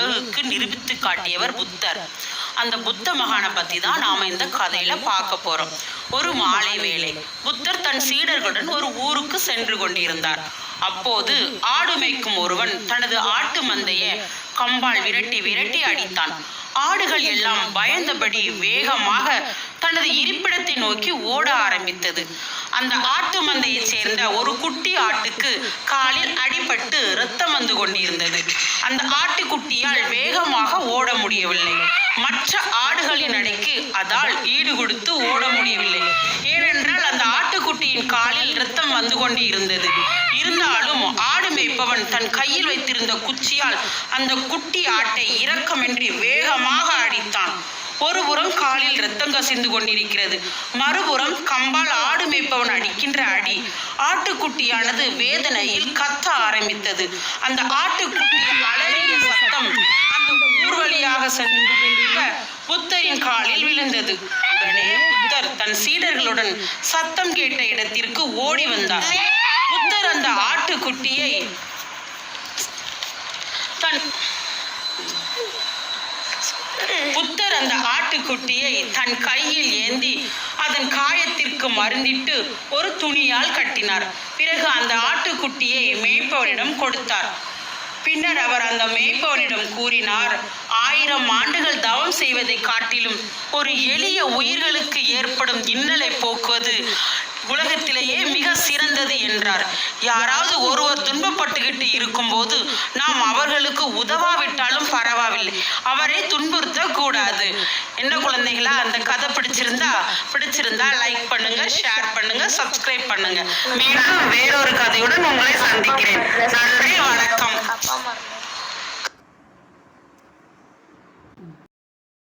நிரூபித்து காட்டியவர் புத்தர். அந்த புத்த மகானை பத்தி தான் நாம இந்த கதையில பார்க்க போறோம். ஒரு மாலை வேளை புத்தர் தன் சீடர்களுடன் ஒரு ஊருக்கு சென்று கொண்டிருந்தார். அப்போது ஆடு மேய்க்கும் ஒருவன் தனது ஆட்டு மந்தையை கம்பால் விரட்டி விரட்டி அடித்தான். ஆடுகள் எல்லாம் பயந்தபடி வேகமாக தனது இருப்பிடத்தை நோக்கி ஓட ஆரம்பித்தது. அந்த ஆட்டு மந்தையை சேர்ந்த ஒரு குட்டி ஆட்டுக்கு காலில் அடிபட்டு இரத்தம் வந்து கொண்டிருந்தது. அந்த ஆட்டுக்குட்டியால் வேகமாக ஓட முடியவில்லை. மற்ற ஆடுகளின் அடைக்கு அதால் ஈடு கொடுத்து ஓட முடியவில்லை. ஏனென்றால் அந்த ஆட்டுக்குட்டியின் காலில் இரத்தம் வந்து கொண்டு இருந்தது. இருந்தாலும் ஆடு மேய்ப்பவன் தன் கையில் வைத்திருந்த குச்சியால் அந்த குட்டி ஆட்டை இரக்கமின்றி வேகமாக அடித்தான். ஒருபுறம் காலில் இரத்தம் கசிந்து கொண்டிருக்கிறது, மறுபுறம் கம்பால் ஆடு மேய்ப்பவன் அடிக்கின்ற அடி. ஆட்டுக்குட்டியானது வேதனையில் கத்த ஆரம்பித்தது. அந்த ஆட்டுக்குட்டியின் அலறிய சத்தம் அந்த ஊர் வழியாக சென்று புத்தரின் காலில் விழுந்தது. உடனே புத்தர் தன் சீடர்களுடன் சத்தம் கேட்ட இடத்திற்கு ஓடி வந்தார். புத்தர் அந்த ஆட்டுக்குட்டியை தன் கையில் ஏந்தி அதன் காயத்திற்கு மருந்திட்டு ஒரு துணியால் கட்டினார். பிறகு அந்த ஆட்டுக்குட்டியை மேய்ப்பவரிடம் கொடுத்தார். பின்னர் அவர் அந்த மேய்ப்பவனிடம் கூறினார், 1000 ஆண்டுகள் தவம் செய்வதை காட்டிலும் ஒரு எளிய உயிர்களுக்கு ஏற்படும் இன்னலை போக்குவது உலகத்திலேயே மிக சிறந்தது என்றார். யாராவது ஒருவர் துன்பப்பட்டுக்கிட்டு இருக்கும்போது நாம் அவர்களுக்கு உதவாவிட்டாலும் பரவாயில்லை, அவரை துன்புறுத்த கூடாது. என்ன குழந்தைகளா, அந்த கதை பிடிச்சிருந்தா லைக் பண்ணுங்க, ஷேர் பண்ணுங்க, சப்ஸ்கிரைப் பண்ணுங்க. மீண்டும் வேறொரு கதையோடு